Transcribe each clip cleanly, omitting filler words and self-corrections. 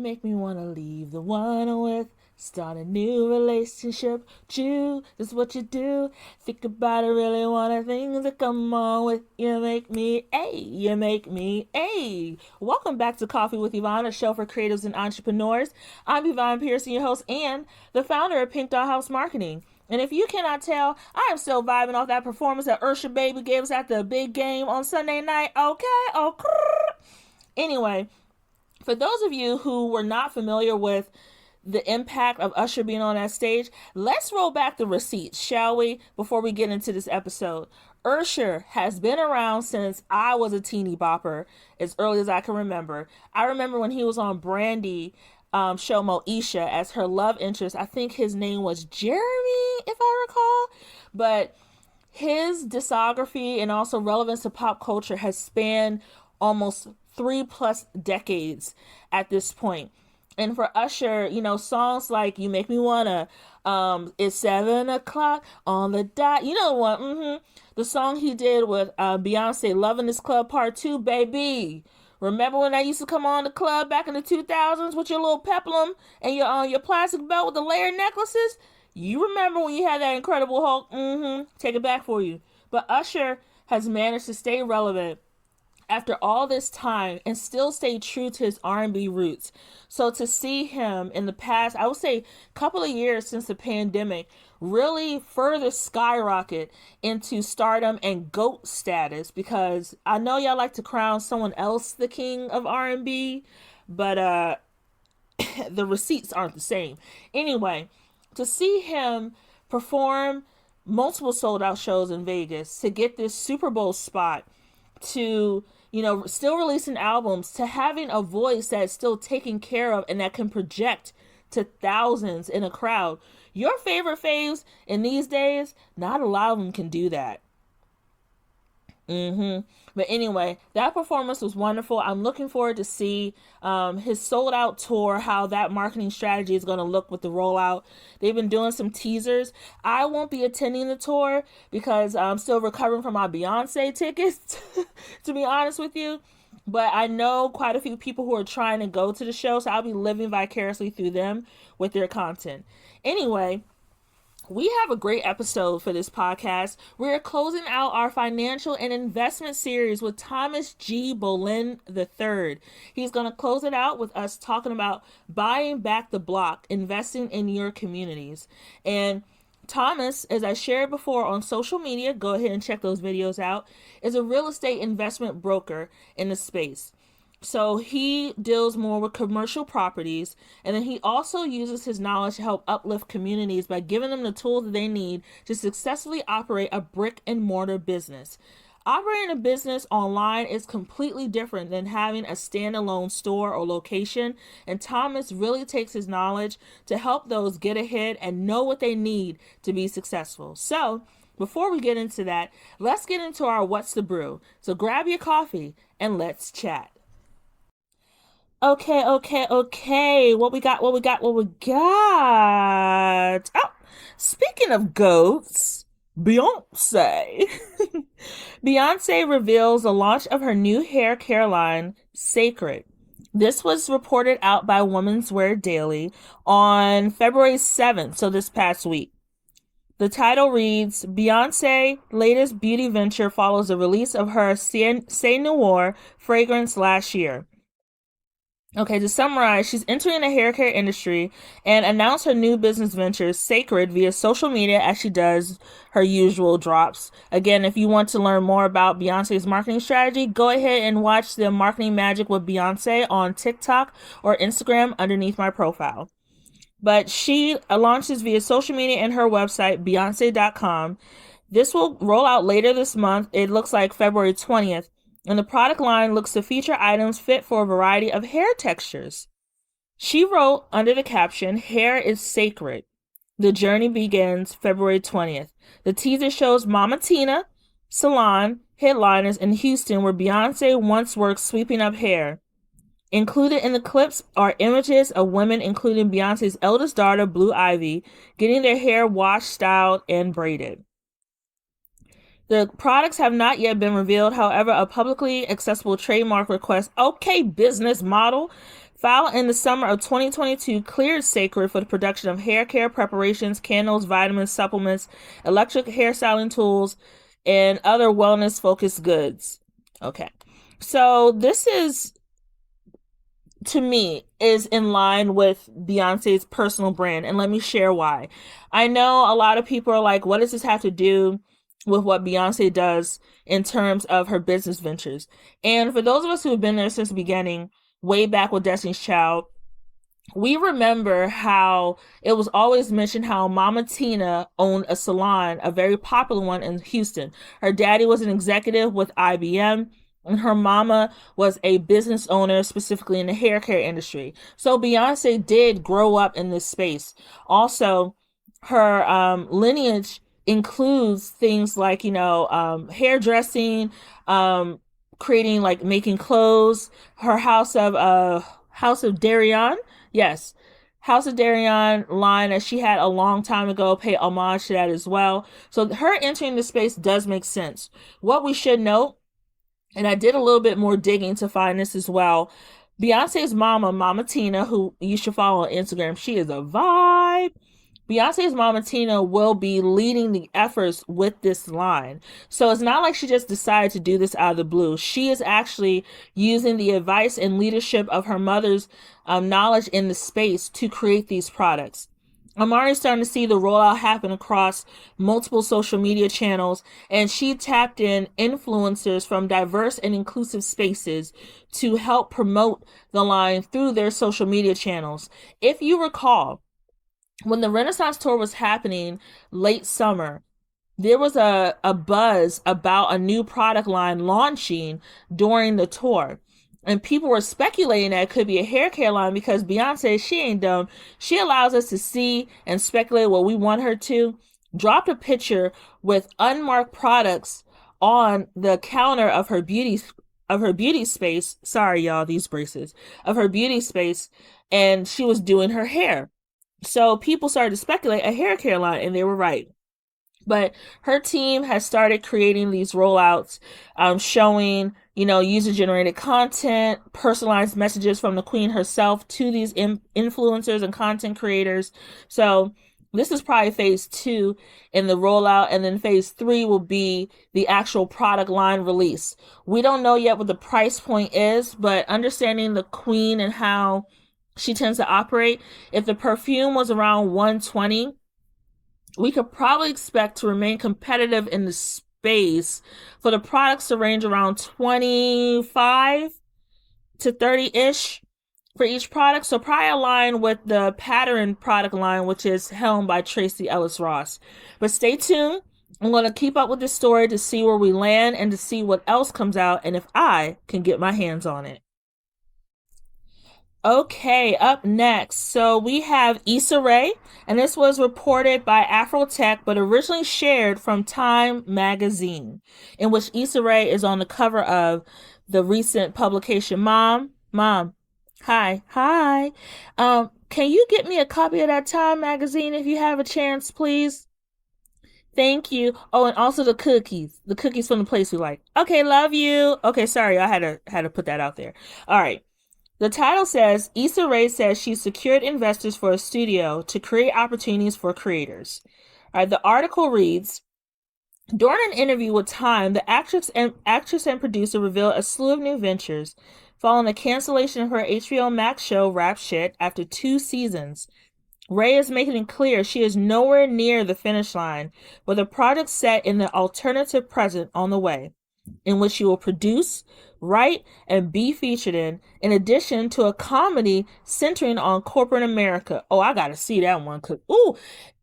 make me want to leave the one I'm with, start a new relationship. You, this is what you do. Think about it, really want things to come on with. You make me, you make me. Welcome back to Coffee with Yvonne, a show for creatives and entrepreneurs. I'm Yvonne Pearson, your host and the founder of PinkDollhouse Marketing. And if you cannot tell, I am still vibing off that performance that Ursha Baby gave us at the big game on Sunday night. Okay. Anyway, for those of you who were not familiar with the impact of Usher being on that stage, let's roll back the receipts, shall we, before we get into this episode. Usher has been around since I was a teeny bopper, as early as I can remember. I remember when he was on Brandy show Moesha as her love interest. I think his name was Jeremy, if I recall. But his discography and also relevance to pop culture has spanned almost 3+ decades at this point. And for Usher, songs like You Make Me Wanna, It's 7 o'clock on the dot, you know what, the song he did with Beyonce, Loving This Club Part 2, baby. Remember when I used to come on the club back in the 2000s with your little peplum and your plastic belt with the layered necklaces? You remember when you had that Incredible Hulk? Take it back for you. But Usher has managed to stay relevant after all this time and still stay true to his R&B roots. So to see him in the past, I would say couple of years since the pandemic, really further skyrocket into stardom and GOAT status, because I know y'all like to crown someone else the king of R&B, but the receipts aren't the same. Anyway, to see him perform multiple sold out shows in Vegas, to get this Super Bowl spot, to still releasing albums, to having a voice that's still taken care of and that can project to thousands in a crowd. Your favorite faves in these days, not a lot of them can do that. But anyway, that performance was wonderful. I'm looking forward to see his sold out tour, how that marketing strategy is going to look with the rollout. They've been doing some teasers. I won't be attending the tour because I'm still recovering from my Beyonce tickets, to be honest with you. But I know quite a few people who are trying to go to the show, so I'll be living vicariously through them with their content. Anyway, we have a great episode for this podcast. We're closing out our financial and investment series with Thomas G. Bolen III. He's going to close it out with us talking about buying back the block, investing in your communities. And Thomas, as I shared before on social media, go ahead and check those videos out, is a real estate investment broker in the space. So he deals more with commercial properties, and then he also uses his knowledge to help uplift communities by giving them the tools that they need to successfully operate a brick and mortar business. Operating a business online is completely different than having a standalone store or location, and Thomas really takes his knowledge to help those get ahead and know what they need to be successful. So before we get into that, let's get into our What's the Brew. So grab your coffee and let's chat. Okay. What we got? Oh, speaking of goats, Beyonce. Beyonce reveals the launch of her new hair care line, Sacred. This was reported out by Women's Wear Daily on February 7th, so this past week. The title reads, Beyonce's latest beauty venture follows the release of her C'est Noir fragrance last year. Okay, to summarize, she's entering the hair care industry and announced her new business venture, Sacred, via social media as she does her usual drops. Again, if you want to learn more about Beyonce's marketing strategy, go ahead and watch the Marketing Magic with Beyonce on TikTok or Instagram underneath my profile. But she launches via social media and her website, Beyonce.com. This will roll out later this month. It looks like February 20th. And the product line looks to feature items fit for a variety of hair textures. She wrote under the caption, Hair is Sacred. The journey begins February 20th. The teaser shows Mama Tina salon headliners in Houston where Beyonce once worked sweeping up hair. Included in the clips are images of women, including Beyonce's eldest daughter, Blue Ivy, getting their hair washed, styled, and braided. The products have not yet been revealed. However, a publicly accessible trademark request, business model, File in the summer of 2022 cleared Sacred for the production of hair care preparations, candles, vitamins, supplements, electric hairstyling tools, and other wellness-focused goods. Okay. So this is, to me, is in line with Beyonce's personal brand, and let me share why. I know a lot of people are like, what does this have to do with what Beyonce does in terms of her business ventures? And for those of us who have been there since the beginning, way back with Destiny's Child, we remember how it was always mentioned how Mama Tina owned a salon, a very popular one in Houston. Her daddy was an executive with IBM, and her mama was a business owner, specifically in the hair care industry. So Beyonce did grow up in this space. Also, her lineage includes things like, hairdressing, creating, like, making clothes. Her House of Darion, yes, House of Darion line that she had a long time ago pay homage to that as well. So her entering the space does make sense. What we should note, and I did a little bit more digging to find this as well, Beyonce's mama, Mama Tina, who you should follow on Instagram, she is a vibe. Beyonce's Mama Tina will be leading the efforts with this line. So it's not like she just decided to do this out of the blue. She is actually using the advice and leadership of her mother's knowledge in the space to create these products. I'm already starting to see the rollout happen across multiple social media channels, and she tapped in influencers from diverse and inclusive spaces to help promote the line through their social media channels. If you recall, when the Renaissance tour was happening late summer, there was a buzz about a new product line launching during the tour. And people were speculating that it could be a hair care line because Beyonce, she ain't dumb. She allows us to see and speculate what we want her to. Dropped a picture with unmarked products on the counter of her beauty space. Sorry, y'all, these braces. Of her beauty space. And she was doing her hair. So people started to speculate a hair care line, and they were right. But her team has started creating these rollouts, showing, user-generated content, personalized messages from the queen herself to these influencers and content creators. So this is probably phase 2 in the rollout, and then phase 3 will be the actual product line release. We don't know yet what the price point is, but understanding the queen and how she tends to operate, if the perfume was around $120, we could probably expect to remain competitive in the space for the products to range around $25 to $30-ish for each product. So probably align with the pattern product line, which is helmed by Tracy Ellis Ross. But stay tuned. I'm going to keep up with this story to see where we land and to see what else comes out and if I can get my hands on it. Okay, up next, so we have Issa Rae, and this was reported by Afrotech, but originally shared from Time magazine, in which Issa Rae is on the cover of the recent publication. Mom, hi. Can you get me a copy of that Time magazine if you have a chance, please? Thank you. Oh, and also the cookies from the place we like. Okay, love you. Okay, sorry, I had to put that out there. All right. The title says, Issa Rae says she secured investors for a studio to create opportunities for creators. All right, the article reads, during an interview with Time, the actress and producer revealed a slew of new ventures following the cancellation of her HBO Max show Rap Shit after 2 seasons. Rae is making it clear she is nowhere near the finish line, with a project set in the alternative present on the way, in which she will produce, write, and be featured in addition to a comedy centering on corporate America. Oh, I gotta see that one. Ooh,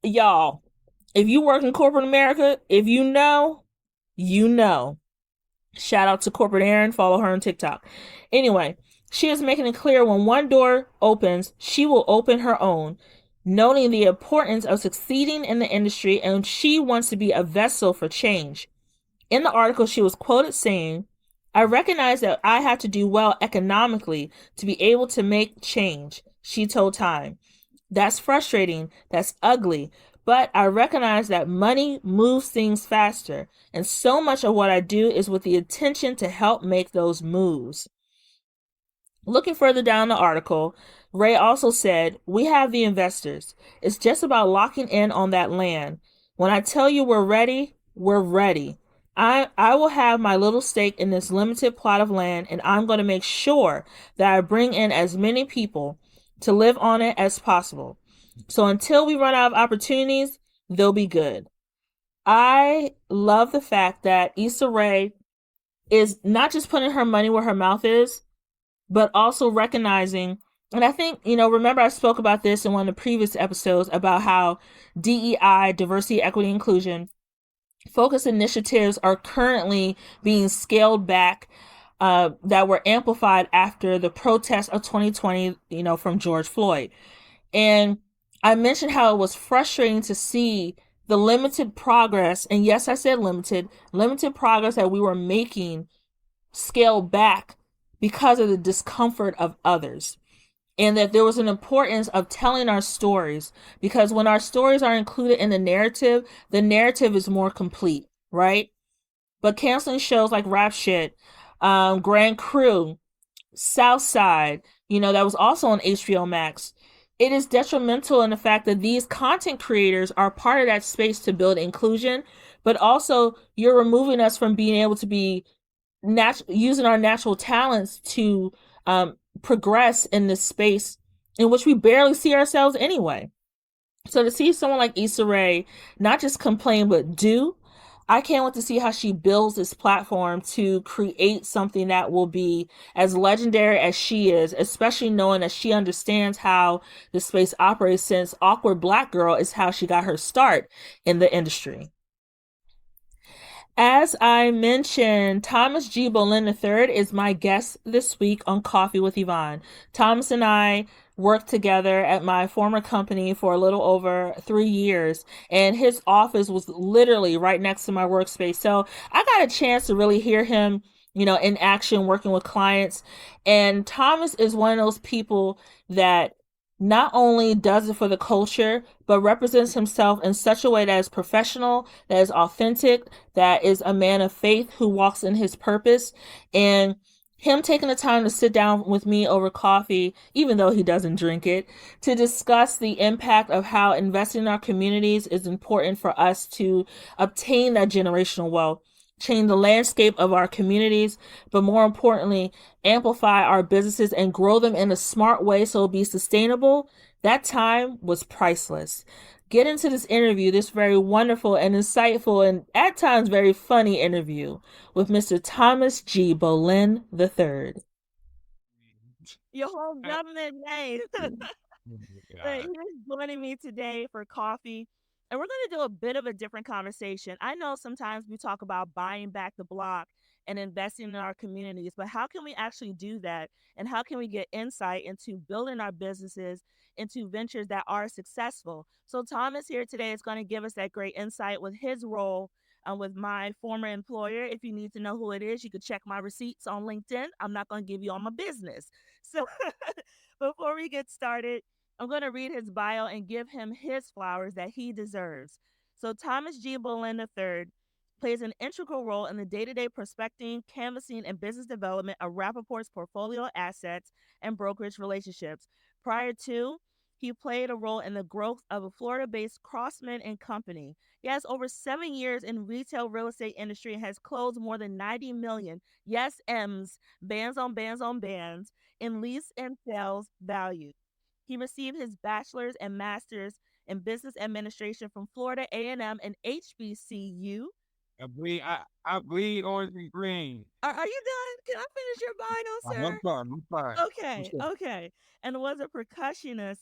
y'all, if you work in corporate America, if you know, you know. Shout out to Corporate Erin, follow her on TikTok. Anyway, she is making it clear when one door opens, she will open her own, noting the importance of succeeding in the industry, and she wants to be a vessel for change. In the article, she was quoted saying, I recognize that I have to do well economically to be able to make change, she told Time. That's frustrating, that's ugly, but I recognize that money moves things faster, and so much of what I do is with the intention to help make those moves. Looking further down the article, Ray also said, "We have the investors. It's just about locking in on that land. When I tell you we're ready, we're ready. I will have my little stake in this limited plot of land, and I'm going to make sure that I bring in as many people to live on it as possible. So until we run out of opportunities, they'll be good." I love the fact that Issa Rae is not just putting her money where her mouth is, but also recognizing, and I think, remember I spoke about this in one of the previous episodes about how DEI, diversity, equity, inclusion, focus initiatives are currently being scaled back, that were amplified after the protests of 2020, from George Floyd. And I mentioned how it was frustrating to see the limited progress, and yes, I said limited progress that we were making scale back because of the discomfort of others. And that there was an importance of telling our stories, because when our stories are included in the narrative is more complete, right? But canceling shows like Rap Shit, Grand Crew, Southside, that was also on HBO Max. It is detrimental in the fact that these content creators are part of that space to build inclusion, but also you're removing us from being able to be using our natural talents to progress in this space in which we barely see ourselves anyway. So to see someone like Issa Rae not just complain but do, I can't wait to see how she builds this platform to create something that will be as legendary as she is, especially knowing that she understands how the space operates, since Awkward Black Girl is how she got her start in the industry. As I mentioned, Thomas G. Bolen III is my guest this week on Coffee with Yvonne. Thomas and I worked together at my former company for a little over 3 years, and his office was literally right next to my workspace. So I got a chance to really hear him, in action, working with clients. And Thomas is one of those people that not only does it for the culture, but represents himself in such a way that is professional, that is authentic, that is a man of faith who walks in his purpose. And him taking the time to sit down with me over coffee, even though he doesn't drink it, to discuss the impact of how investing in our communities is important for us to obtain that generational wealth, change the landscape of our communities, but more importantly, amplify our businesses and grow them in a smart way so it'll be sustainable. That time was priceless. Get into this interview, this very wonderful and insightful and at times very funny interview with Mr. Thomas G. Bolen III. Your whole government name. But he's joining me today for coffee. And we're going to do a bit of a different conversation. I know sometimes we talk about buying back the block and investing in our communities, but how can we actually do that? And how can we get insight into building our businesses into ventures that are successful? So, Thomas here today is going to give us that great insight with his role with my former employer. If you need to know who it is, you could check my receipts on LinkedIn. I'm not going to give you all my business. So, before we get started, I'm going to read his bio and give him his flowers that he deserves. So, Thomas G. Bolen III plays an integral role in the day-to-day prospecting, canvassing, and business development of Rappaport's portfolio assets and brokerage relationships. Prior to, he played a role in the growth of a Florida-based Crossman and Company. He has over 7 years in retail real estate industry and has closed more than 90 million, yes, M's, bands on bands on bands, in lease and sales value. He received his bachelor's and master's in business administration from Florida A&M and HBCU. I bleed orange and green. Are you done? Can I finish your bio, I'm sir? fine. I'm fine. Okay, okay. And was a percussionist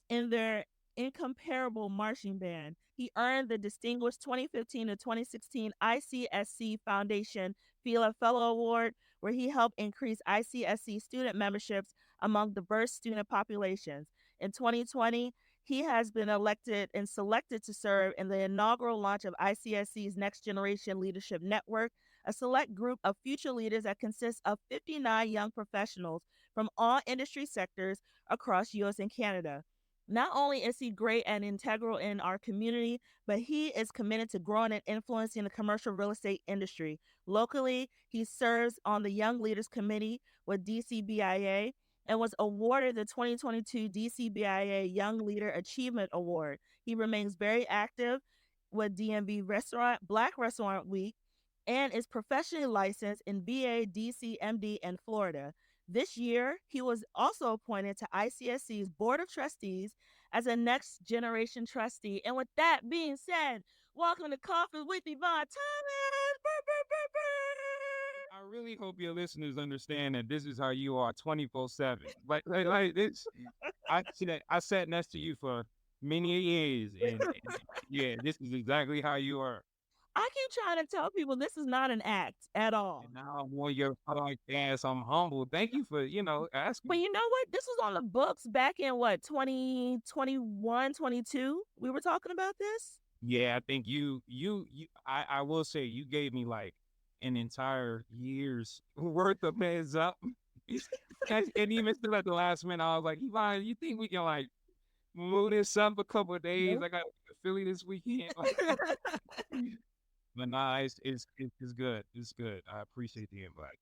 in their incomparable marching band. He earned the distinguished 2015 to 2016 ICSC Foundation Fila Fellow Award, where he helped increase ICSC student memberships among diverse student populations. In 2020, he has been elected and selected to serve in the inaugural launch of ICSC's Next Generation Leadership Network, a select group of future leaders that consists of 59 young professionals from all industry sectors across US and Canada. Not only is he great and integral in our community, but he is committed to growing and influencing the commercial real estate industry. Locally, he serves on the Young Leaders Committee with DCBIA and was awarded the 2022 DCBIA Young Leader Achievement Award. He remains very active with DMV Restaurant Black Restaurant Week and is professionally licensed in VA, DC, MD, and Florida. This year, he was also appointed to ICSC's Board of Trustees as a next generation trustee. And with that being said, welcome to Coffee with Yvonne Thomas. I really hope your listeners understand that this is how you are 24/7. Like this, I see that I sat next to you for many years, and yeah, this is exactly how you are. I keep trying to tell people this is not an act at all. And now I'm on your podcast. I'm humble. Thank you for But asking. you know what? This was on the books back in what, 2021, 22? We were talking about this? Yeah, I think I will say you gave me like an entire year's worth of heads up. And even still at the last minute, I was like, Yvonne, you think we can like move this up a couple of days? Nope. I got Philly this weekend. But nah, it's good. It's good. I appreciate the invite.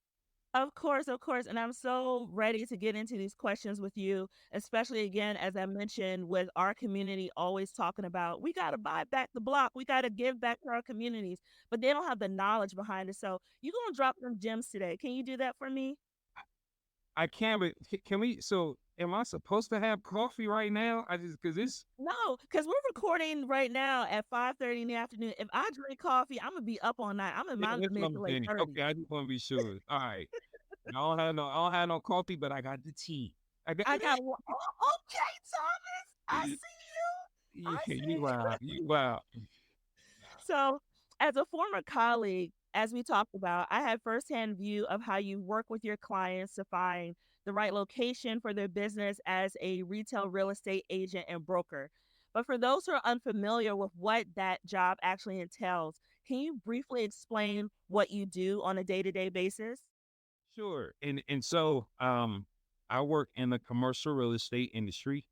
Of course, of course. And I'm so ready to get into these questions with you, especially again, as I mentioned, with our community always talking about we got to buy back the block, we got to give back to our communities, but they don't have the knowledge behind it. So you're going to drop some gems today. Can you do that for me? I can, but can we? So, am I supposed to have coffee right now? I just because it's No, because we're recording right now at 5:30 in the afternoon. If I drink coffee, I'm gonna be up all night. I'm in yeah, my that's what mid to I'm late saying. 30s. Okay, I just want to be sure. All right, I don't have no coffee, but I got the tea. I got I got one. Oh, okay, Thomas. I see you. yeah, I you see wow, you wow. So, as a former colleague, as we talked about, I had firsthand view of how you work with your clients to find the right location for their business as a retail real estate agent and broker. But for those who are unfamiliar with what that job actually entails, can you briefly explain what you do on a day-to-day basis? Sure, and so I work in the commercial real estate industry.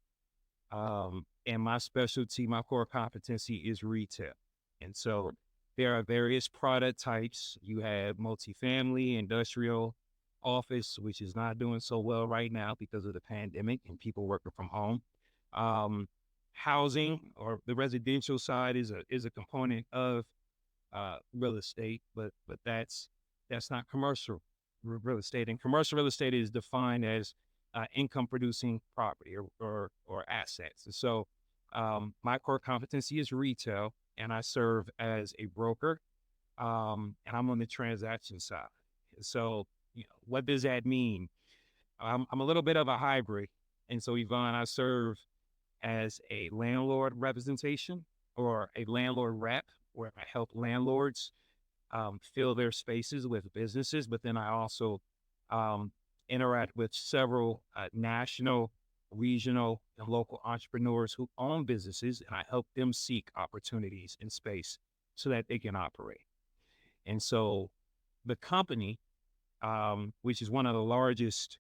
And my specialty, my core competency is retail. And so there are various product types. You have multifamily, industrial, office, which is not doing so well right now because of the pandemic and people working from home. Um, Housing or the residential side is a component of real estate, but that's not commercial real estate. And commercial real estate is defined as income producing property or assets. And so my core competency is retail, and I serve as a broker, and I'm on the transaction side. So what does that mean? I'm a little bit of a hybrid, and so Yvonne, I serve as a landlord representation or a landlord rep, where I help landlords fill their spaces with businesses, but then I also um, interact with several national, regional, and local entrepreneurs who own businesses, and I help them seek opportunities in space so that they can operate. And so the company, which is one of the largest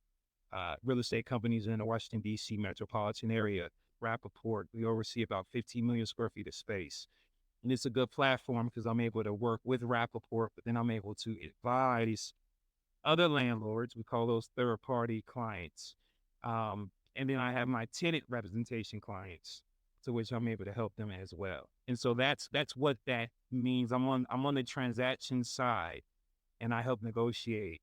real estate companies in the Washington, D.C. metropolitan area, Rappaport, we oversee about 15 million square feet of space. And it's a good platform because I'm able to work with Rappaport, but then I'm able to advise other landlords. We call those third party clients. And then I have my tenant representation clients, to which I'm able to help them as well. And so that's what that means. I'm on the transaction side, and I help negotiate,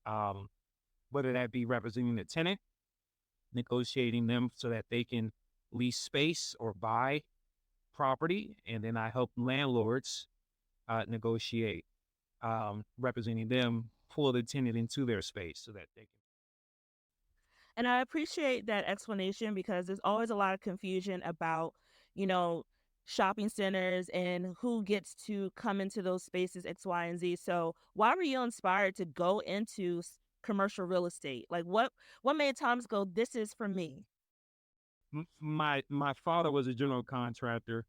whether that be representing the tenant, negotiating them so that they can lease space or buy property, and then I help landlords negotiate, representing them, pull the tenant into their space so that they can. And I appreciate that explanation because there's always a lot of confusion about, you know, shopping centers and who gets to come into those spaces X, Y, and Z. So, why were you inspired to go into commercial real estate? Like, what made Thomas go, "This is for me"? My father was a general contractor,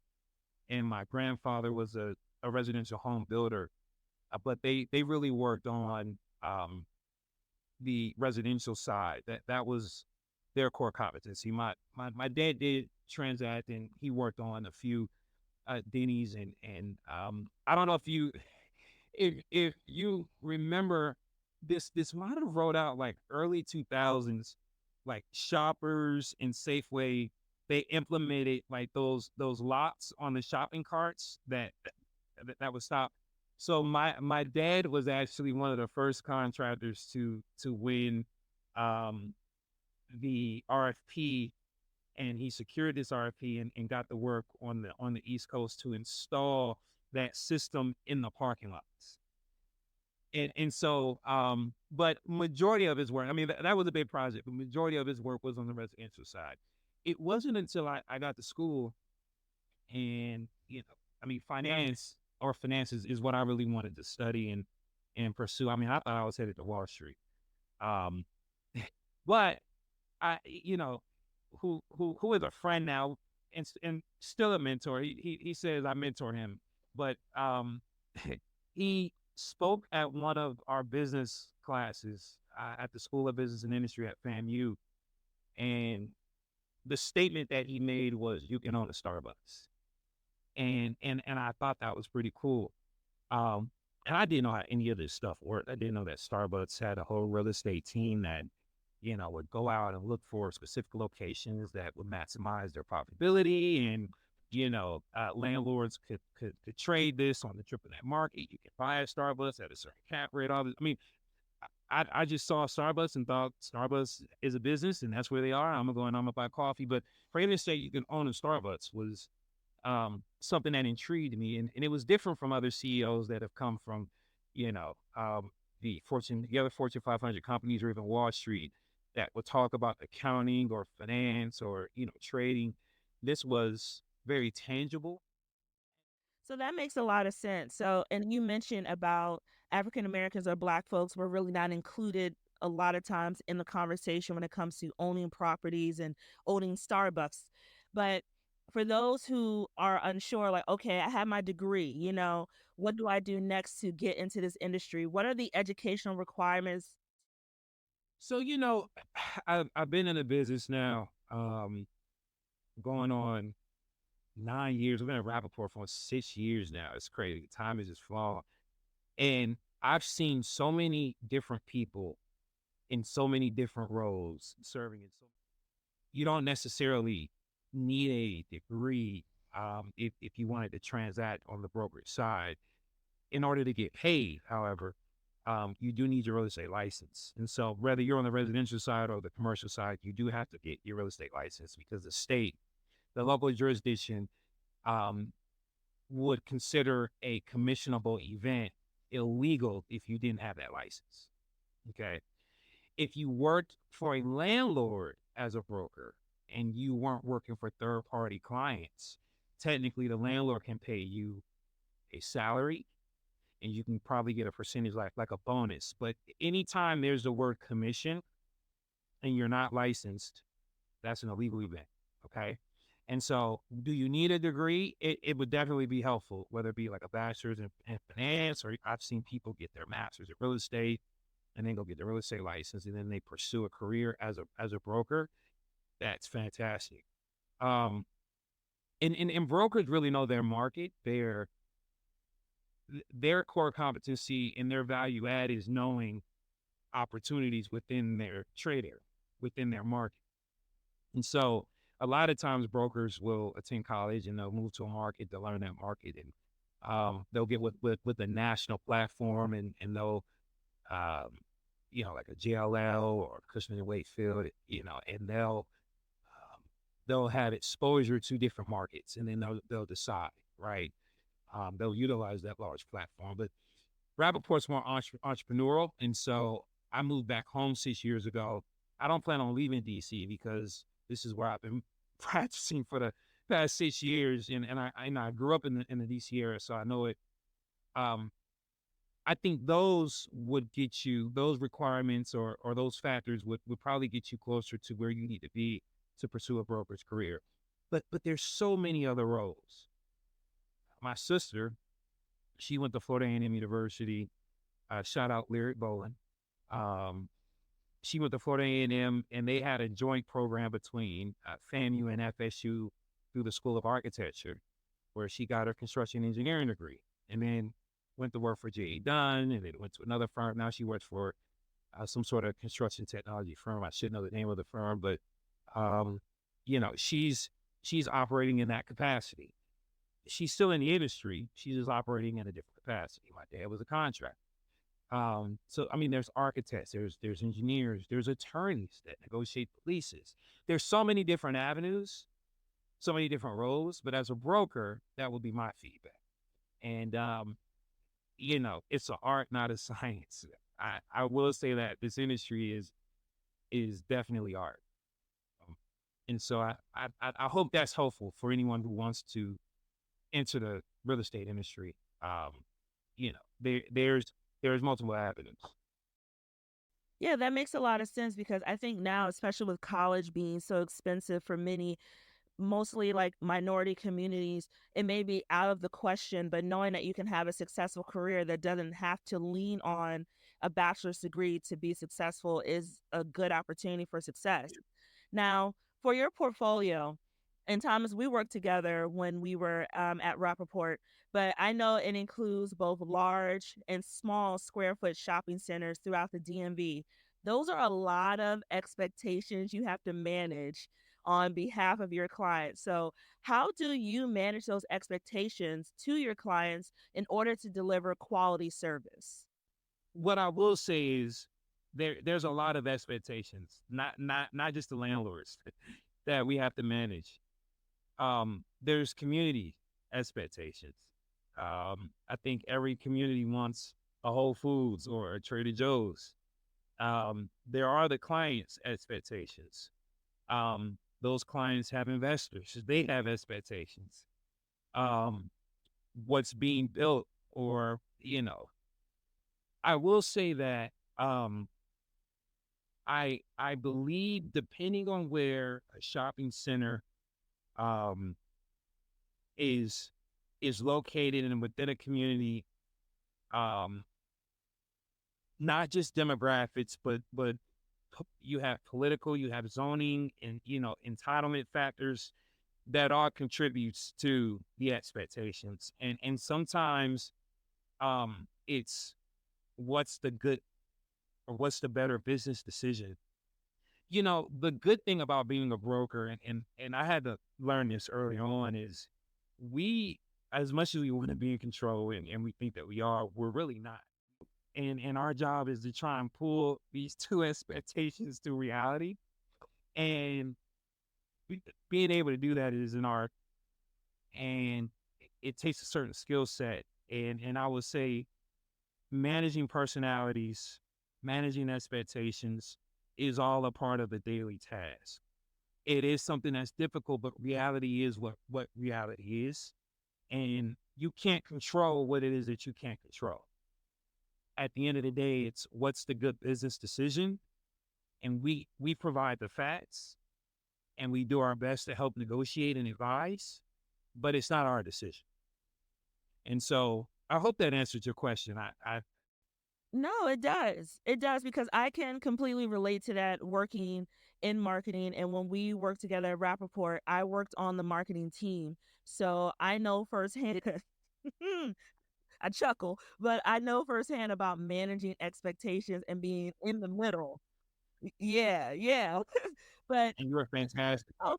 and my grandfather was a residential home builder, but they really worked on the residential side. That was their core competency. My dad did transact, and he worked on a few Denny's, and I don't know if you remember this might have rolled out like early 2000s. like Shoppers and Safeway, they implemented like those locks on the shopping carts that would stop. So my dad was actually one of the first contractors to win um, the RFP, and he secured this RFP and got the work on the East Coast to install that system in the parking lots. And so but majority of his work, I mean that was a big project, but majority of his work was on the residential side. It wasn't until I got to school and I mean finances is what I really wanted to study and pursue. I mean, I thought I was headed to Wall Street. Um but I who is a friend now and still a mentor. He says I mentor him, but he spoke at one of our business classes at the School of Business and Industry at FAMU, and the statement that he made was, "You can own a Starbucks," and I thought that was pretty cool. Um, and I didn't know how any of this stuff worked. I didn't know that Starbucks had a whole real estate team that would go out and look for specific locations that would maximize their profitability. And, landlords could trade this on the triple net market. You can buy a Starbucks at a certain cap rate. All this. I mean, I just saw Starbucks and thought Starbucks is a business and that's where they are. I'm going to go and I'm going to buy coffee. But for him to say you can own a Starbucks was something that intrigued me. And it was different from other CEOs that have come from, you know, um, the other Fortune 500 companies or even Wall Street that would talk about accounting or finance or, trading. This was very tangible. So that makes a lot of sense. So, and you mentioned about African Americans or Black folks were really not included a lot of times in the conversation when it comes to owning properties and owning Starbucks. But for those who are unsure, like, okay, I have my degree, what do I do next to get into this industry? What are the educational requirements? So, I've been in the business now, going on 9 years. We've been at Rappaport for 6 years now. It's crazy. Time is just flowing. And I've seen so many different people in so many different roles serving in so you don't necessarily need a degree if you wanted to transact on the brokerage side. In order to get paid, however, you do need your real estate license. And so whether you're on the residential side or the commercial side, you do have to get your real estate license because the local jurisdiction um, would consider a commissionable event illegal if you didn't have that license. Okay. If you worked for a landlord as a broker and you weren't working for third party clients, technically the landlord can pay you a salary and you can probably get a percentage like a bonus. But anytime there's the word commission and you're not licensed, that's an illegal event. Okay. And so, do you need a degree? It would definitely be helpful, whether it be like a bachelor's in finance, or I've seen people get their master's in real estate and then go get the real estate license, and then they pursue a career as a broker. That's fantastic. Um, and brokers really know their market. Their core competency and their value add is knowing opportunities within their trade area, within their market. And so a lot of times brokers will attend college and they'll move to a market to learn that market, and they'll get with a national platform, and they'll like a JLL or Cushman and Wakefield, and they'll have exposure to different markets, and then they'll decide, right? They'll utilize that large platform. But Rappaport's more entrepreneurial, and so I moved back home 6 years ago. I don't plan on leaving DC because this is where I've been practicing for the past 6 years, and I grew up in the DC area, so I know it. Um, I think those requirements or those factors would probably get you closer to where you need to be to pursue a broker's career. But there's so many other roles. My sister, she went to Florida A&M University. Shout out Lyric Bolen. Um, she went to Florida A&M, and they had a joint program between FAMU and FSU through the School of Architecture, where she got her construction engineering degree, and then went to work for J.E. Dunn, and then went to another firm. Now she works for some sort of construction technology firm. I should know the name of the firm, but um, you know, she's operating in that capacity. She's still in the industry. She's just operating in a different capacity. My dad was a contractor. So I mean, there's architects, there's engineers, there's attorneys that negotiate the leases. There's so many different avenues, so many different roles. But as a broker, that would be my feedback. And you know, it's an art, not a science. I will say that this industry is definitely art. Um, and so I hope that's helpful for anyone who wants to enter the real estate industry. You know, there's multiple avenues. Yeah, that makes a lot of sense because I think now, especially with college being so expensive for many, mostly like minority communities, it may be out of the question, but knowing that you can have a successful career that doesn't have to lean on a bachelor's degree to be successful is a good opportunity for success. Now, for your portfolio, and Thomas, we worked together when we were at Rappaport, but I know it includes both large and small square foot shopping centers throughout the DMV. Those are a lot of expectations you have to manage on behalf of your clients. So, how do you manage those expectations to your clients in order to deliver quality service? What I will say is there's a lot of expectations, not just the landlords that we have to manage. There's community expectations. I think every community wants a Whole Foods or a Trader Joe's. There are the clients' expectations. Those clients have investors, they have expectations. Um, what's being built, or you know, I will say that I believe depending on where a shopping center um is is located and within a community, um, not just demographics, but you have political, you have zoning, and you know entitlement factors that all contributes to the expectations. And sometimes it's what's the good or what's the better business decision. You know, the good thing about being a broker, and I had to learn this early on, is we, as much as we want to be in control and we think that we are, we're really not. And our job is to try and pull these two expectations to reality. And being able to do that is an art, and it takes a certain skill set. And I would say managing personalities, managing expectations is all a part of the daily task. It is something that's difficult, but reality is what reality is. And you can't control what it is that you can't control. At the end of the day, it's what's the good business decision. And we provide the facts and we do our best to help negotiate and advise, but it's not our decision. And so I hope that answered your question. I No, it does. It does because I can completely relate to that working in marketing. And when we worked together at Rappaport, I worked on the marketing team. So I know firsthand, I chuckle, but I know firsthand about managing expectations and being in the middle. Yeah, yeah. But and you're fantastic. oh,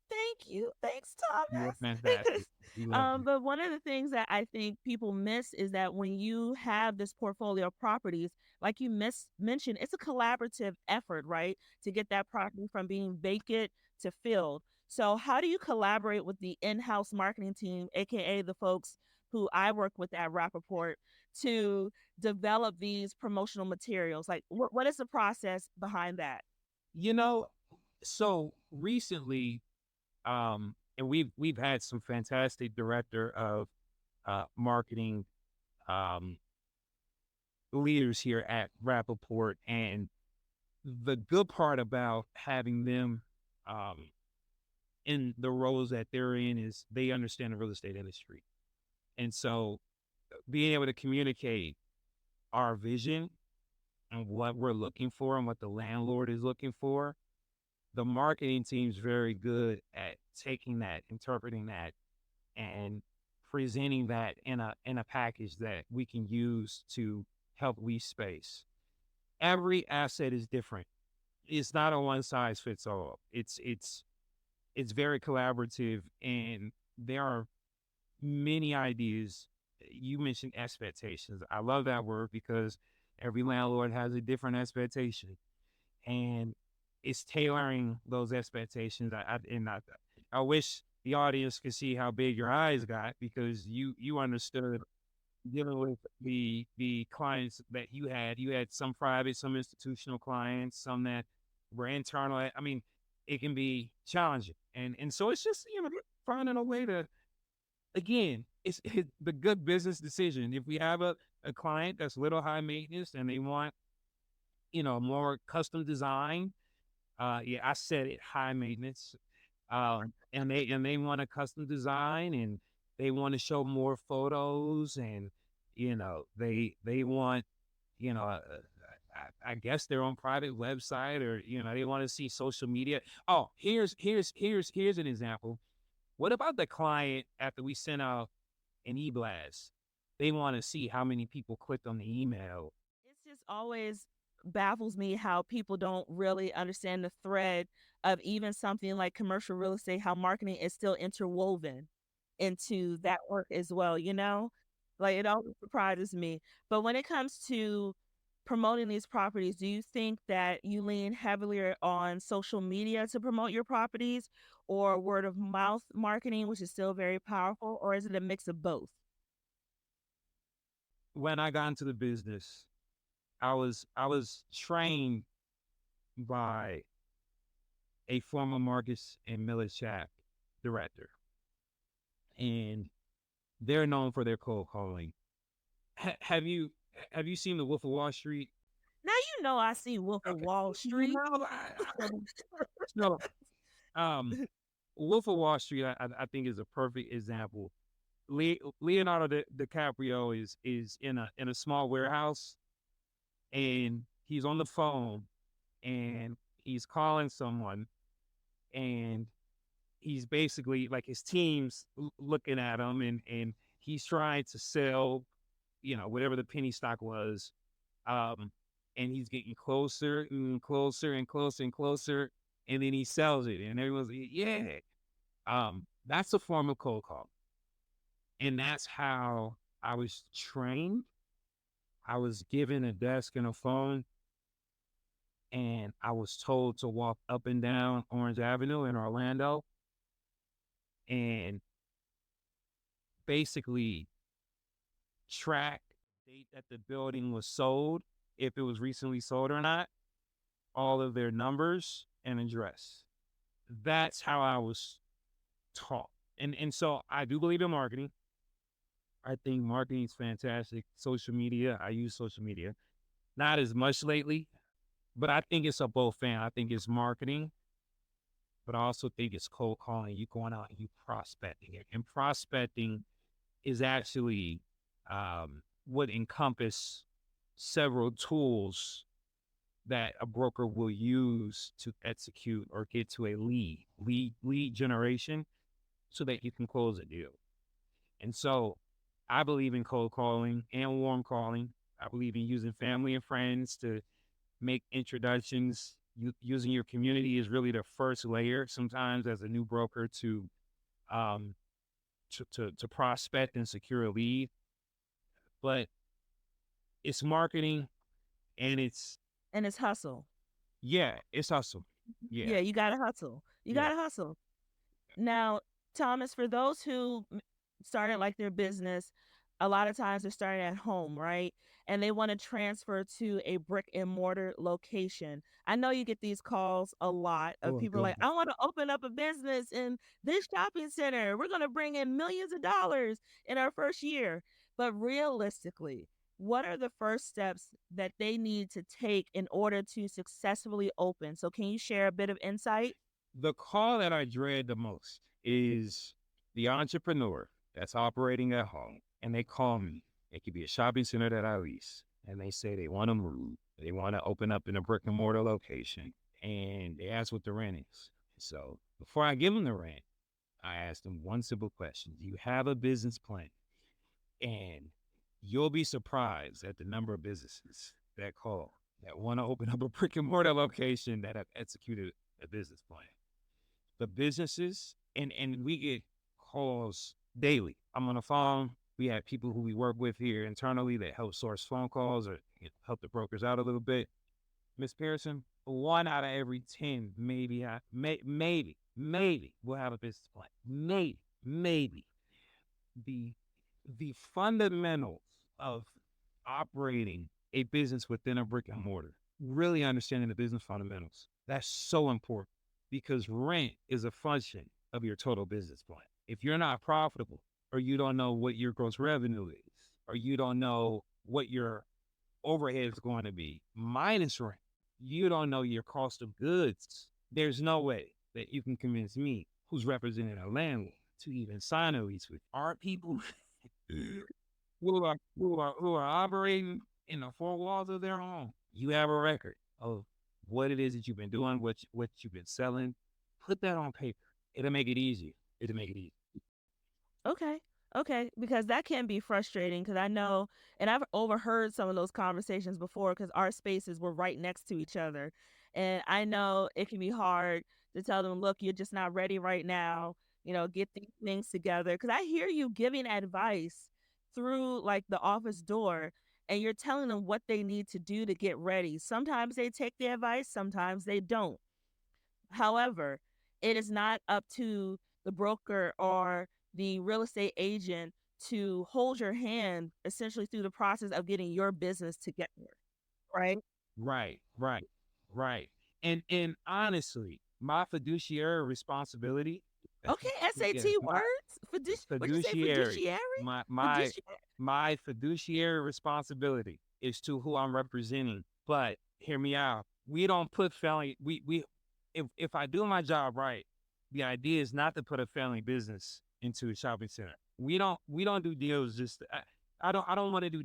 thank you. Thanks, You're Thomas. fantastic. We love you. But one of the things that I think people miss is that when you have this portfolio of properties, like you mentioned, it's a collaborative effort, right? To get that property from being vacant to filled. So, how do you collaborate with the in house marketing team, AKA the folks who I work with at Rappaport, to develop these promotional materials? Like, what is the process behind that? You know, so recently, and we've had some fantastic director of marketing um leaders here at Rappaport. And the good part about having them um in the roles that they're in is they understand the real estate industry. And so being able to communicate our vision and what we're looking for and what the landlord is looking for, the marketing team's very good at taking that, interpreting that, and presenting that in a package that we can use to help lease space. every asset is different. It's not a one size fits all. It's very collaborative, and there are many ideas. You mentioned expectations. I love that word because every landlord has a different expectation, and it's tailoring those expectations. I wish the audience could see how big your eyes got because you understood dealing with the clients that you had. You had some private, some institutional clients, some that were internal. I mean, it can be challenging, and so it's just finding a way to, again, it's the good business decision. If we have a client that's a little high maintenance and they want more custom design, yeah, I said it, high maintenance, and they want a custom design and they want to show more photos and they want you know uh, I guess their own private website or they want to see social media. Oh, here's an example. What about the client after we send out an e-blast? They want to see how many people clicked on the email. It's just always baffles me how people don't really understand the thread of even something like commercial real estate, how marketing is still interwoven into that work as well, you know? Like it always surprises me. But when it comes to promoting these properties, do you think that you lean heavily on social media to promote your properties or word of mouth marketing, which is still very powerful, or is it a mix of both? When I got into the business, I was trained by a former Marcus and Miller Shack director, and they're known for their cold calling. Have you seen the Wolf of Wall Street? Now you know I see Wolf of Okay, Wall you Street. know, no, um, Wolf of Wall Street, I think is a perfect example. Leonardo DiCaprio is in a small warehouse, and he's on the phone, and he's calling someone, and he's basically like his team's looking at him, and he's trying to sell, whatever the penny stock was, um, and he's getting closer and closer and closer and closer, and then he sells it, and everyone's like, yeah. That's a form of cold call, and that's how I was trained. I was given a desk and a phone, and I was told to walk up and down Orange Avenue in Orlando and basically track the date that the building was sold, if it was recently sold or not, all of their numbers and address. That's how I was taught. And so I do believe in marketing. I think marketing is fantastic. Social media, I use social media. Not as much lately, but I think it's a both fan. I think it's marketing, but I also think it's cold calling. You going out and you prospecting it. And prospecting is actually would encompass several tools that a broker will use to execute or get to a lead generation so that you can close a deal. And so I believe in cold calling and warm calling. I believe in using family and friends to make introductions. Using your community is really the first layer sometimes as a new broker um, to prospect and secure a lead. But it's marketing, and And it's hustle. yeah, it's hustle. Yeah. Yeah, you gotta hustle. You Yeah. gotta hustle. Now, Thomas, for those who started like their business, a lot of times they're starting at home, right? And they want to transfer to a brick and mortar location. I know you get these calls a lot of Oh, people like, God. I want to open up a business in this shopping center. We're going to bring in millions of dollars in our first year. But realistically, what are the first steps that they need to take in order to successfully open? So, can you share a bit of insight? The call that I dread the most is the entrepreneur that's operating at home, and they call me. It could be a shopping center that I lease, and they say they want to move. They want to open up in a brick and mortar location, and they ask what the rent is. So before I give them the rent, I ask them one simple question: do you have a business plan? And you'll be surprised at the number of businesses that call. that want to open up a brick and mortar location that have executed a business plan. The businesses, and we get calls daily. I'm on the phone. We have people who we work with here internally that help source phone calls or help the brokers out a little bit. Miss Pearson, 1 out of every 10, maybe we'll have a business plan. Maybe. The the fundamentals of operating a business within a brick and mortar, really understanding the business fundamentals, that's so important because rent is a function of your total business plan. If you're not profitable, or you don't know what your gross revenue is, or you don't know what your overhead is going to be minus rent, you don't know your cost of goods, there's no way that you can convince me, who's representing a landlord, to even sign a lease with. Our people who are operating in the four walls of their home, you have a record of what it is that you've been doing, what you've been selling. Put that on paper. It'll make it easier. It'll make it easy. Okay. Okay. Because that can be frustrating because I know, and I've overheard some of those conversations before because our spaces were right next to each other. And I know it can be hard to tell them, look, you're just not ready right now. Get these things together. Because I hear you giving advice through like the office door and you're telling them what they need to do to get ready. Sometimes they take the advice, sometimes they don't. However, it is not up to the broker or the real estate agent to hold your hand essentially through the process of getting your business together, right? Right. And honestly, my fiduciary responsibility, Okay, yeah, SAT my words. What'd you say? fiduciary, Fiduciary? my my Fiduciary. my fiduciary responsibility is to who I'm representing. But hear me out. We don't put family. We if I do my job right, the idea is not to put a family business into a shopping center. We don't do deals just. I don't want to do.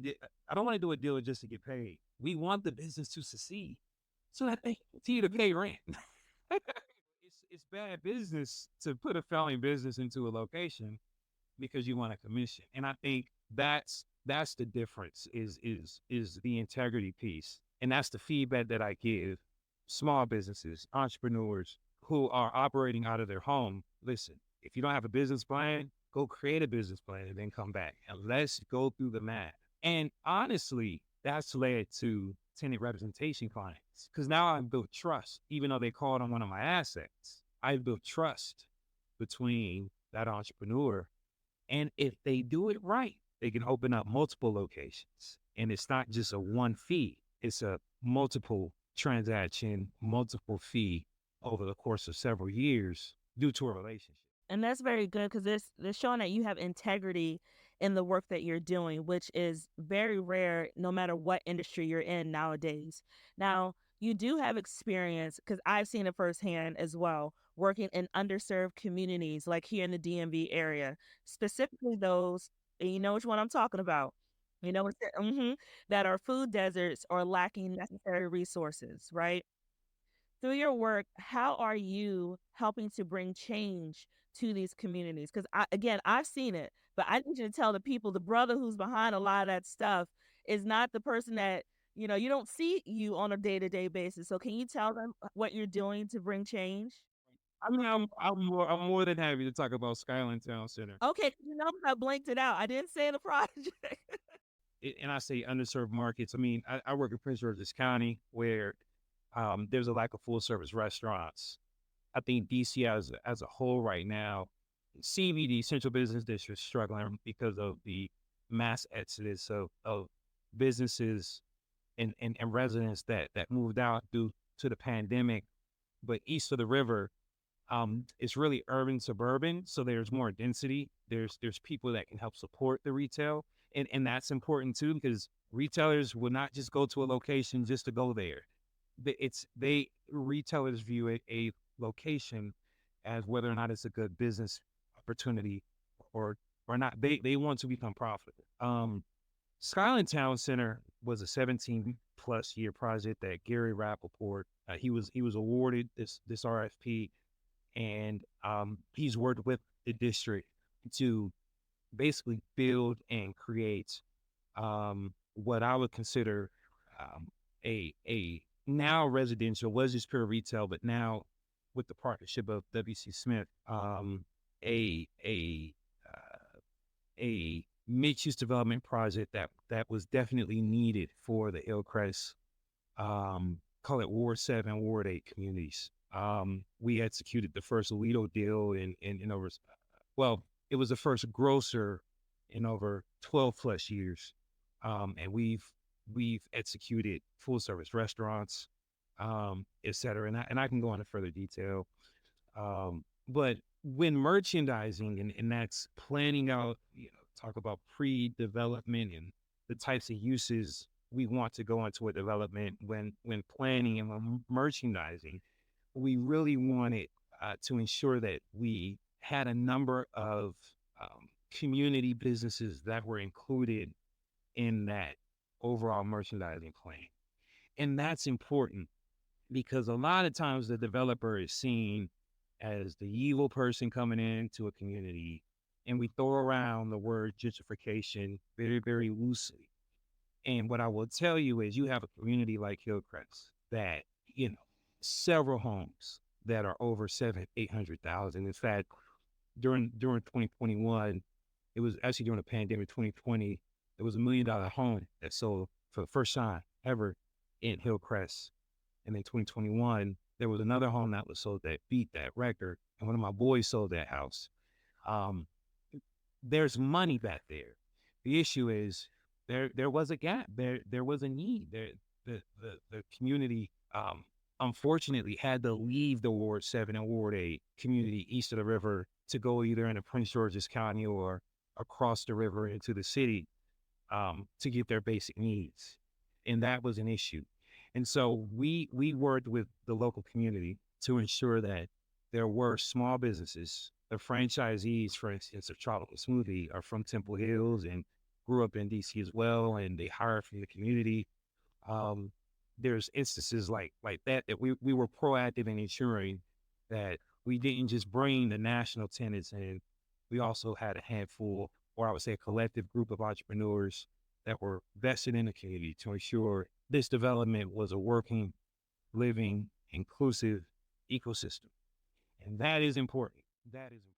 I don't want to do a deal just to get paid. We want the business to succeed, so that they continue to pay rent. It's bad business to put a family business into a location because you want a commission. And I think that's the difference is the integrity piece. And that's the feedback that I give small businesses, entrepreneurs who are operating out of their home. Listen, if you don't have a business plan, go create a business plan and then come back and let's go through the math. And honestly, that's led to tenant representation clients because now I've built trust, even though they called on one of my assets. I've built trust between that entrepreneur, and if they do it right, they can open up multiple locations. And it's not just a one fee, it's a multiple transaction, multiple fee over the course of several years due to a relationship. And that's very good because they're showing that you have integrity in the work that you're doing, which is very rare no matter what industry you're in nowadays. Now, you do have experience because I've seen it firsthand as well, working in underserved communities like here in the DMV area, specifically those, and you know which one I'm talking about. That are food deserts or lacking necessary resources, right? Through your work, how are you helping to bring change to these communities? Because again, I've seen it, but I need you to tell the people the brother who's behind a lot of that stuff is not the person that you don't see you on a day-to-day basis. So can you tell them what you're doing to bring change? I mean, I'm more than happy to talk about Skyline Town Center. Okay, I blinked it out. I didn't say the project. And I say underserved markets. I mean, I work in Prince George's County where there's a lack of full service restaurants. I think DC as a whole right now, CBD, Central Business District, struggling because of the mass exodus of businesses and residents that moved out due to the pandemic. But east of the river, it's really urban suburban, so there's more density. There's people that can help support the retail, and that's important too because retailers will not just go to a location just to go there. They retailers view a location as whether or not it's a good business opportunity or or not. They want to become profitable. Skyline Town Center was a 17 plus year project that Gary Rappaport he was awarded this RFP, and he's worked with the district to basically build and create what I would consider um, a now residential, was just pure retail, but now with the partnership of WC Smith, a a a mixed use development project that was definitely needed for the Hillcrest, call it Ward 7, Ward 8 communities. We executed the first Lido deal in over, well, it was the first grocer in over 12 plus years. And we've executed full service restaurants, et cetera. And I can go into further detail. But when merchandising, and that's planning out, talk about pre-development and the types of uses we want to go into a development, when planning and when merchandising, we really wanted to ensure that we had a number of community businesses that were included in that overall merchandising plan. And that's important because a lot of times the developer is seen as the evil person coming into a community, and we throw around the word gentrification very, very loosely. And what I will tell you is, you have a community like Hillcrest that, several homes that are over 800,000. In fact, during 2021, it was actually during the pandemic, 2020, there was $1 million home that sold for the first time ever in Hillcrest. And in 2021, there was another home that was sold that beat that record. And one of my boys sold that house. There's money back there. The issue is there was a gap. There was a need. The community, unfortunately, had to leave the Ward 7 and Ward 8 community east of the river to go either into Prince George's County or across the river into the city, to get their basic needs. And that was an issue. And so we worked with the local community to ensure that there were small businesses. The franchisees, for instance, of Tropical Smoothie are from Temple Hills and grew up in DC as well, and they hired from the community. There's instances like that we were proactive in ensuring that we didn't just bring the national tenants in. We also had a handful, or I would say a collective group of entrepreneurs that were vested in the community to ensure this development was a working, living, inclusive ecosystem. And that is important. That is important.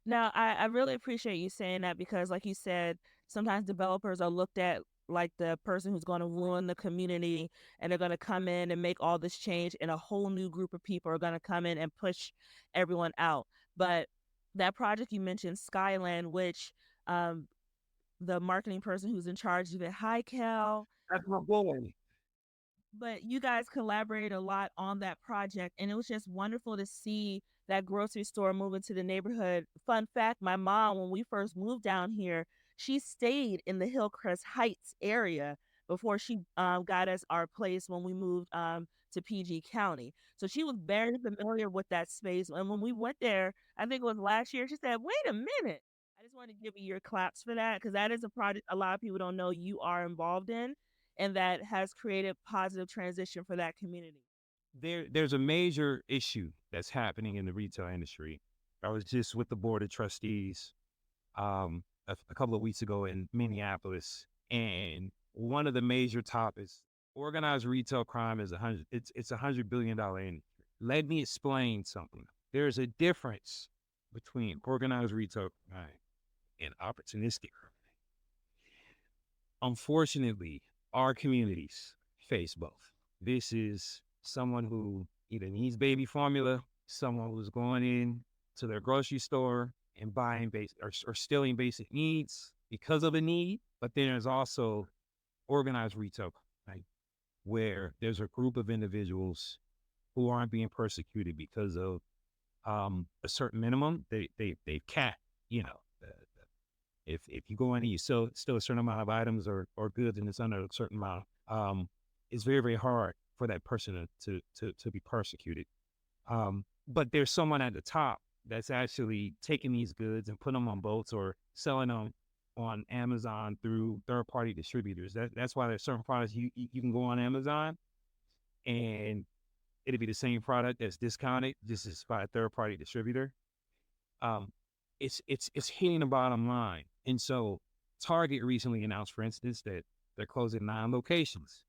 Now, I really appreciate you saying that because, like you said, sometimes developers are looked at like the person who's going to ruin the community, and they're going to come in and make all this change, and a whole new group of people are going to come in and push everyone out. But that project you mentioned, Skyland, which the marketing person who's in charge of it, hi, Cal. That's my boy. But you guys collaborated a lot on that project, and it was just wonderful to see that grocery store move into the neighborhood. Fun fact, my mom, when we first moved down here, she stayed in the Hillcrest Heights area before she got us our place when we moved to PG County. So she was very familiar with that space. And when we went there, I think it was last year, she said, wait a minute. I just want to give you your claps for that, because that is a project a lot of people don't know you are involved in, and that has created positive transition for that community. There's a major issue that's happening in the retail industry. I was just with the board of trustees a couple of weeks ago in Minneapolis, and one of the major topics, organized retail crime is it's $100 billion industry. Let me explain something. There's a difference between organized retail crime and opportunistic crime. Unfortunately, our communities face both. This is someone who either needs baby formula, someone who's going in to their grocery store and buying basic or stealing basic needs because of a need. But then there's also organized retail, right, where there's a group of individuals who aren't being persecuted because of a certain minimum. They've capped, if you go in and you still a certain amount of items or goods, and it's under a certain amount, it's very, very hard for that person to be persecuted. But there's someone at the top that's actually taking these goods and putting them on boats or selling them on Amazon through third-party distributors. That's why there's certain products you can go on Amazon and it'll be the same product that's discounted. This is by a third-party distributor. It's hitting the bottom line. And so Target recently announced, for instance, that they're closing 9 locations.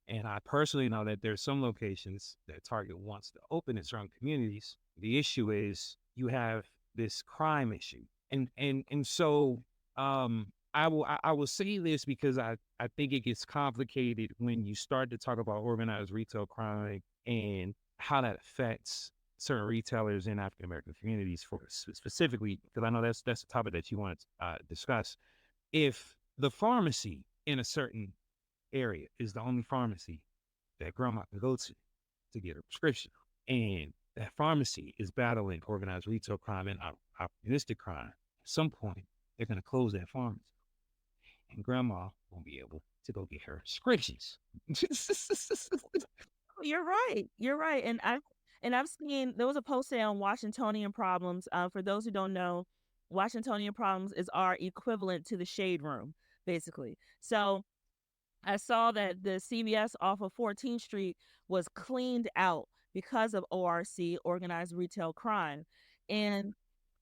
And I personally know that there's some locations that Target wants to open in certain communities. The issue is you have this crime issue. And so I will say this because I think it gets complicated when you start to talk about organized retail crime and how that affects certain retailers in African American communities for specifically, because I know that's a topic that you want to discuss. If the pharmacy in a certain area is the only pharmacy that grandma can go to get a prescription, and that pharmacy is battling organized retail crime and opportunistic crime, at some point they're going to close that pharmacy, and grandma won't be able to go get her prescriptions. You're right. You're right. And I've seen there was a post today on Washingtonian problems. For those who don't know, Washingtonian problems is our equivalent to the shade room, basically. So I saw that the CVS off of 14th Street was cleaned out because of ORC, organized retail crime. And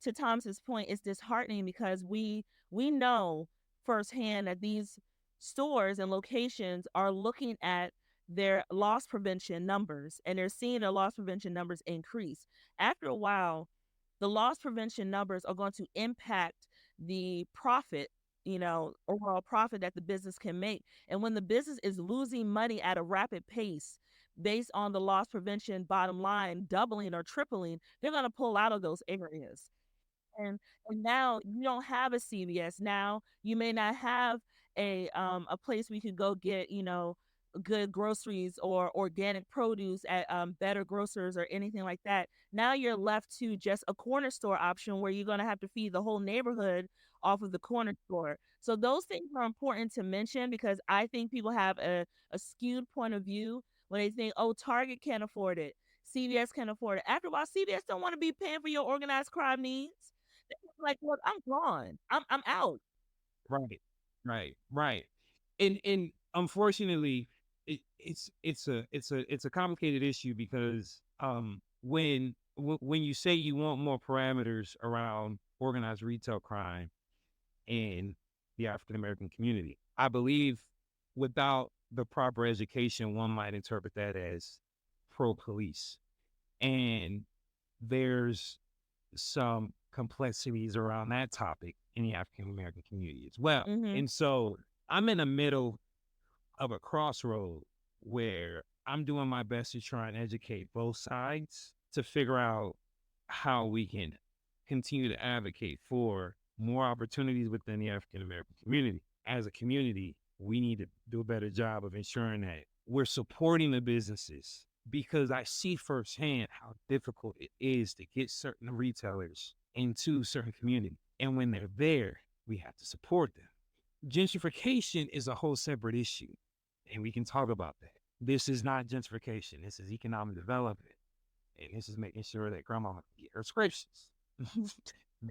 to Thomas's point, it's disheartening because we know firsthand that these stores and locations are looking at their loss prevention numbers and they're seeing their loss prevention numbers increase. After a while, the loss prevention numbers are going to impact the profit, overall profit that the business can make. And when the business is losing money at a rapid pace based on the loss prevention bottom line doubling or tripling, they're going to pull out of those areas. And now you don't have a CVS. Now you may not have a place where you could go get, good groceries or organic produce at better grocers or anything like that. Now you're left to just a corner store option where you're going to have to feed the whole neighborhood off of the corner store. So those things are important to mention because I think people have a skewed point of view when they think, oh, Target can't afford it. CVS can't afford it. After a while, CVS don't want to be paying for your organized crime needs. Like, look, I'm gone. I'm out. Right, right. And unfortunately, it's a complicated issue because when you say you want more parameters around organized retail crime in the African American community, I believe without the proper education, one might interpret that as pro police. And there's some complexities around that topic in the African American community as well. Mm-hmm. And so I'm in the middle of a crossroad where I'm doing my best to try and educate both sides to figure out how we can continue to advocate for more opportunities within the African American community. As a community, we need to do a better job of ensuring that we're supporting the businesses because I see firsthand how difficult it is to get certain retailers into certain communities. And when they're there, we have to support them. Gentrification is a whole separate issue, and we can talk about that. This is not gentrification. This is economic development, and this is making sure that grandma can get her prescriptions.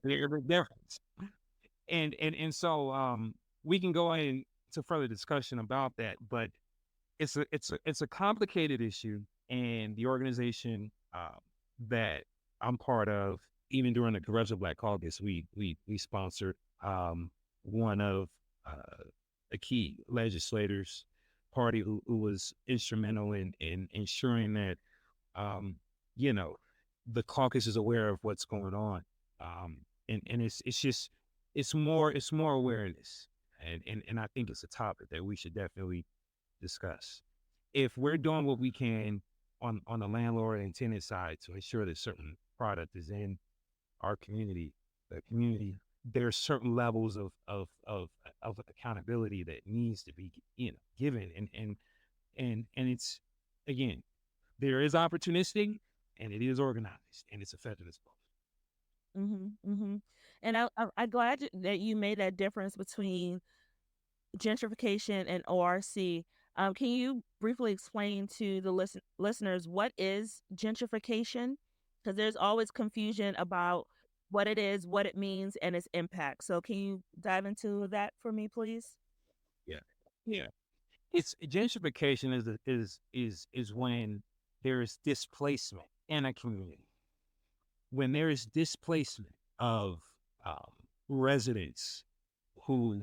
There's a difference. And so we can go into further discussion about that, but it's a complicated issue, and the organization that I'm part of, even during the Congressional Black Caucus, we sponsored one of the key legislators party who was instrumental in ensuring that you know the caucus is aware of what's going on, and it's just it's more awareness, and I think it's a topic that we should definitely discuss. If we're doing what we can on the landlord and tenant side to ensure that certain product is in our community, the community, there's certain levels of accountability that needs to be given, and it's, again, there is opportunistic and it is organized and it's effective as both. Mm-hmm. Mm-hmm. And I'm glad that you made that difference between gentrification and ORC. Can you briefly explain to the listeners what is gentrification? Because there's always confusion about what it is, what it means, and its impact. So can you dive into that for me, please? Yeah, yeah. It's gentrification is when there is displacement in a community, when there is displacement of residents who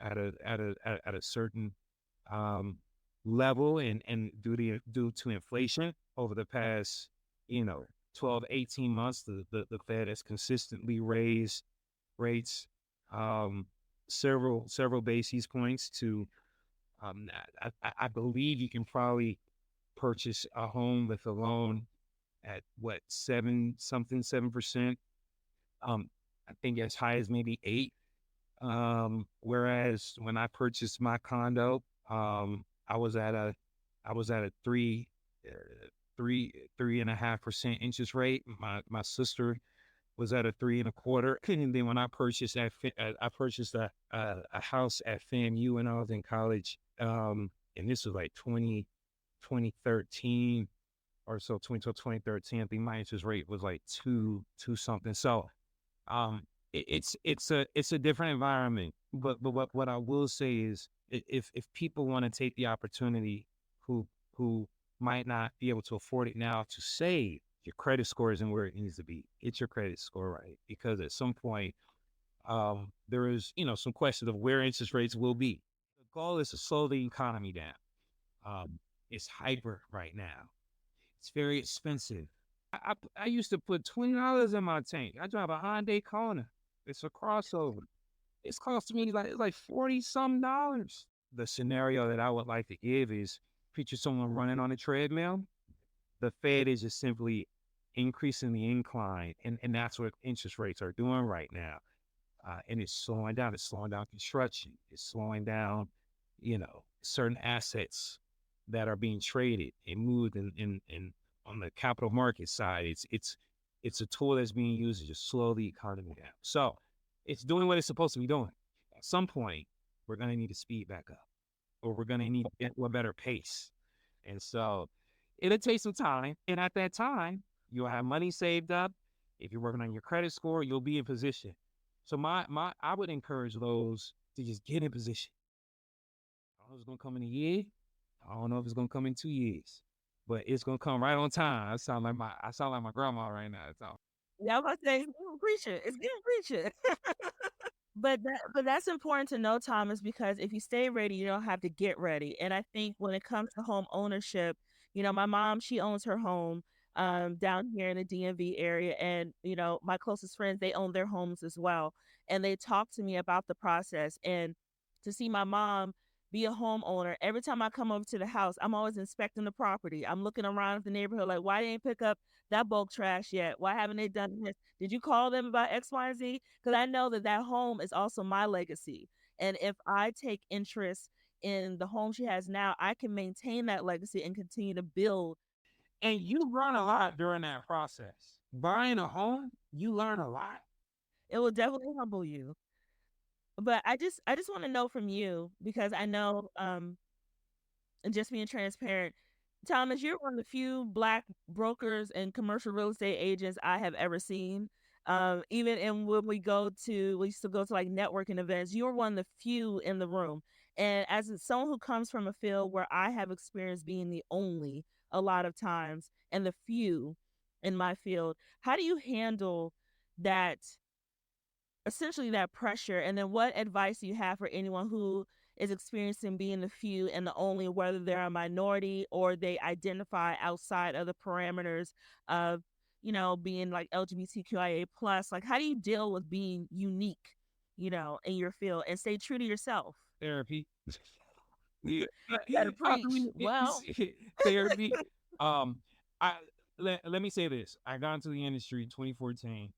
at a certain um, level, and due to inflation over the past, 12, 18 months, the Fed has consistently raised rates um, several basis points to I believe you can probably purchase a home with a loan at what, 7%. I think as high as maybe 8. Whereas when I purchased my condo, I was at a 3.5% interest rate. My sister was at a 3.25. And then when I purchased I purchased a house at FAMU when I was in college. And this was like 2013 or so, 2013. I think my interest rate was like two something. So um, it's a different environment. But what I will say is, if people want to take the opportunity, who might not be able to afford it now, to save, your credit score isn't where it needs to be. Get your credit score right, because at some point, there is, some question of where interest rates will be. The goal is to slow the economy down. It's hyper right now. It's very expensive. I used to put $20 in my tank. I drive a Hyundai Kona. It's a crossover. It's costing me like 40 some dollars. The scenario that I would like to give is, picture someone running on a treadmill. The Fed is just simply increasing the incline, and that's what interest rates are doing right now. And it's slowing down. It's slowing down construction. It's slowing down, certain assets that are being traded and moved in on the capital market side. It's a tool that's being used to just slow the economy down. So it's doing what it's supposed to be doing. At some point, we're going to need to speed back up, or we're going to need a better pace. And so it'll take some time. And at that time, you'll have money saved up. If you're working on your credit score, you'll be in position. So I would encourage those to just get in position. I don't know if it's gonna come in a year. I don't know if it's gonna come in 2 years, but it's gonna come right on time. I sound like my grandma right now. So Yeah, I was about to say, it's getting preacher. It's getting preacher. But that's important to know, Thomas, because if you stay ready, you don't have to get ready. And I think when it comes to home ownership, my mom, she owns her home down here in the DMV area, and my closest friends, they own their homes as well, and they talk to me about the process. And to see my mom be a homeowner, every time I come over to the house, I'm always inspecting the property. I'm looking around the neighborhood like, why they ain't pick up that bulk trash yet? Why haven't they done this? Did you call them about X, Y, and Z? Because I know that that home is also my legacy. And if I take interest in the home she has now, I can maintain that legacy and continue to build. and you learn a lot during that process. Buying a home, you learn a lot. It will definitely humble you. But I just want to know from you, because I know and just being transparent, Thomas, you're one of the few Black brokers and commercial real estate agents I have ever seen. Even in when we used to go to like networking events, you're one of the few in the room. And as someone who comes from a field where I have experienced being the only a lot of times and the few in my field, how do you handle that, essentially that pressure? And then what advice do you have for anyone who is experiencing being the few and the only, whether they're a minority or they identify outside of the parameters of, being like LGBTQIA plus? Like, how do you deal with being unique, in your field and stay true to yourself? Therapy. Yeah. Better I preach. mean, Well, therapy. Um, I let me say this. I got into the industry in 2014.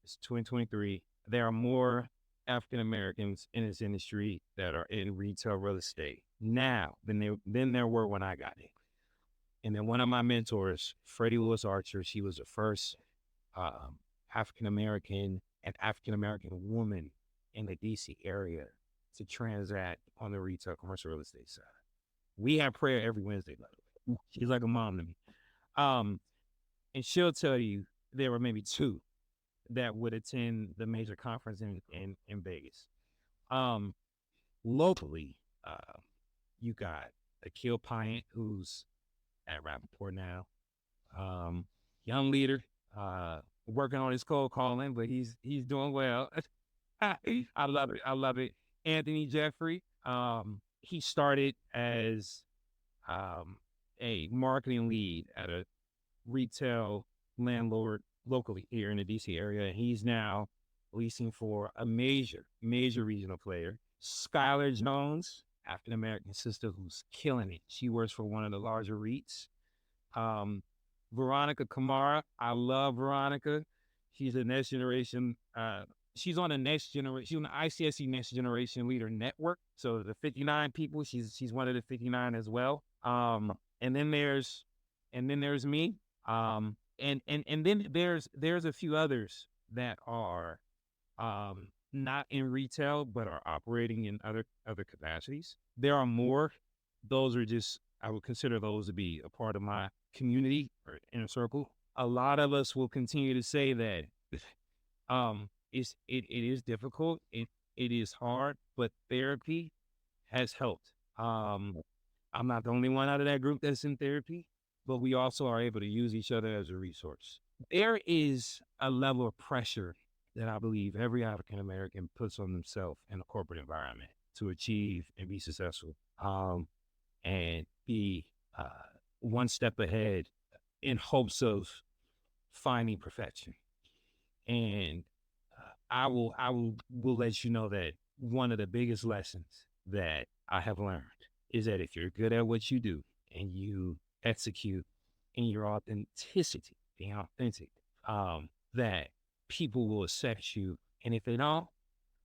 It's 2023. There are more African Americans in this industry that are in retail real estate now than there were when I got in. And then one of my mentors, Freddie Lewis Archer, she was the first um, African American and African American woman in the DC area to transact on the retail commercial real estate side. We have prayer every Wednesday, by the way. She's like a mom to me. Um, and she'll tell you there were maybe two that would attend the major conference in Vegas. Um, Locally, you got Akil Pyatt, who's at Rappaport now. Um, Young leader, working on his cold calling, but he's doing well. I love it. I love it. Anthony Jeffrey. He started as um, a marketing lead at a retail landlord locally here in the DC area. And he's now leasing for a major regional player. Skylar Jones, African American sister who's killing it. She works for one of the larger REITs. Um, Veronica Kamara, I love Veronica. She's a next generation. She's on the next generation. She's on the ICSC Next Generation Leader Network. So the 59 people, she's one of the 59 as well. And then there's me. And then there's a few others that are not in retail but are operating in other capacities. There are more. Those are just, I would consider those to be a part of my community or inner circle. A lot of us will continue to say that it is difficult. It is hard, but therapy has helped. I'm not the only one out of that group that's in therapy, but we also are able to use each other as a resource. There is a level of pressure that I believe every African American puts on themselves in a corporate environment to achieve and be successful, and be uh, one step ahead in hopes of finding perfection. And will let you know that one of the biggest lessons that I have learned is that if you're good at what you do and you execute in your authenticity, being authentic, that people will accept you. And if they don't,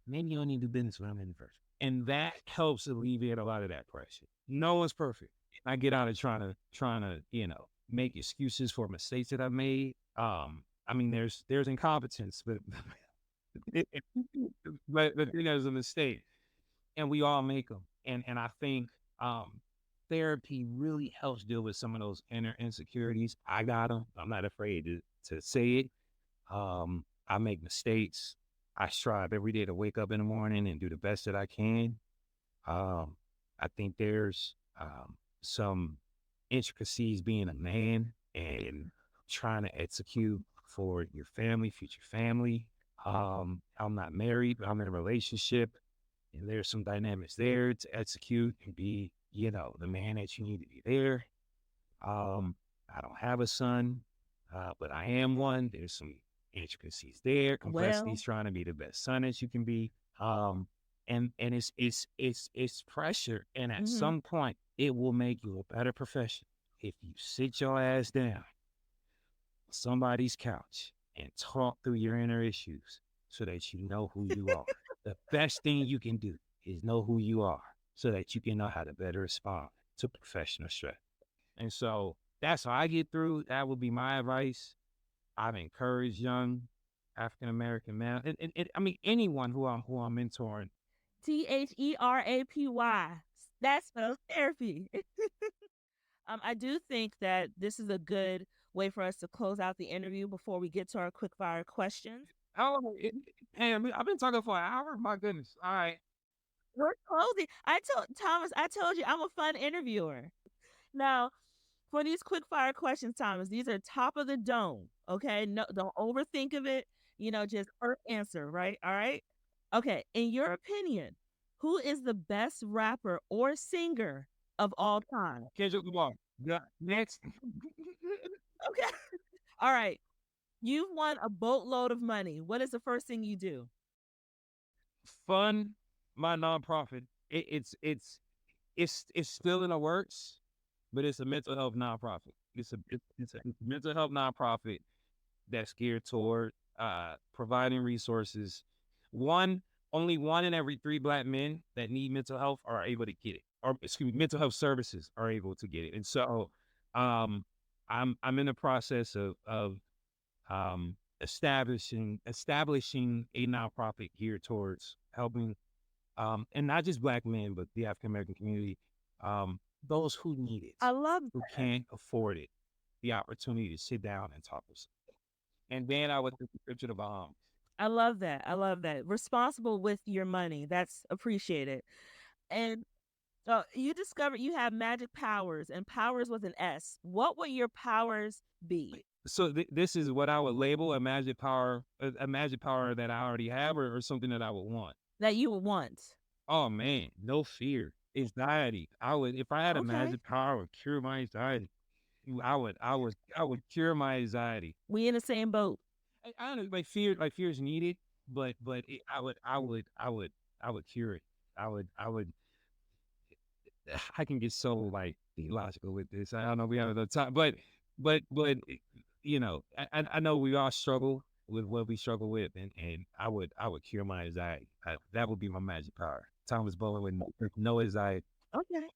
maybe you don't need to do business with them in the first. And that helps alleviate a lot of that pressure. No one's perfect. I get out of trying to, make excuses for mistakes that I've made. I mean, there's incompetence, but but there's a mistake, and we all make them. And I think therapy really helps deal with some of those inner insecurities. I got them. I'm not afraid to say it. I make mistakes. I strive every day to wake up in the morning and do the best that I can. I think there's some intricacies being a man and trying to execute for your family, future family. I'm not married, but I'm in a relationship, and there's some dynamics there to execute and be, the man that you need to be there. I don't have a son, but I am one. There's some intricacies there, complexities, Well, trying to be the best son that you can be. And it's pressure, and at mm-hmm. some point, it will make you a better professional if you sit your ass down on somebody's couch and talk through your inner issues so that you know who you are. The best thing you can do is know who you are so that you can know how to better respond to professional stress. And so that's how I get through. That would be my advice. I've encouraged young African American men, and I mean anyone who I'm mentoring. THERAPY. That's spells therapy. I do think that this is a good way for us to close out the interview before we get to our quick fire questions. Oh, hey, I've been talking for an hour. My goodness. All right. We're closing. I told Thomas, I told you I'm a fun interviewer. Now, for these quick fire questions, Thomas, these are top of the dome. Okay. No, don't overthink of it. Just answer, right? All right. Okay. In your opinion, who is the best rapper or singer of all time? Kendrick Lamar. Yeah. Next. Okay. All right. You've won a boatload of money. What is the first thing you do? Fund my nonprofit. It's still in the works, but it's a mental health nonprofit. It's a mental health nonprofit that's geared toward providing resources. Only one in every 3 Black men that need mental health are able to get it, or excuse me, mental health services are able to get it. And so, I'm in the process of establishing a nonprofit geared towards helping, and not just Black men, but the African American community, those who need it, I love who that. can't afford it, the opportunity to sit down and talk with someone. And then I would description of I love that. I love that. Responsible with your money. That's appreciated. And you discovered you have magic powers, and powers with an S. What would your powers be so this is what I would label a magic power that I already have, or something that I would want. that you would want? Oh man, no fear. Anxiety. I would, if I had a Okay. magic power, I would cure my anxiety. I would cure my anxiety. We in the same boat. I don't know, like fear is needed, but I would cure it. I would. I can get so like theological with this. I don't know. We have enough time, but I know we all struggle with what we struggle with, and I would cure my anxiety. That would be my magic power. Thomas Bolen with no anxiety. Okay.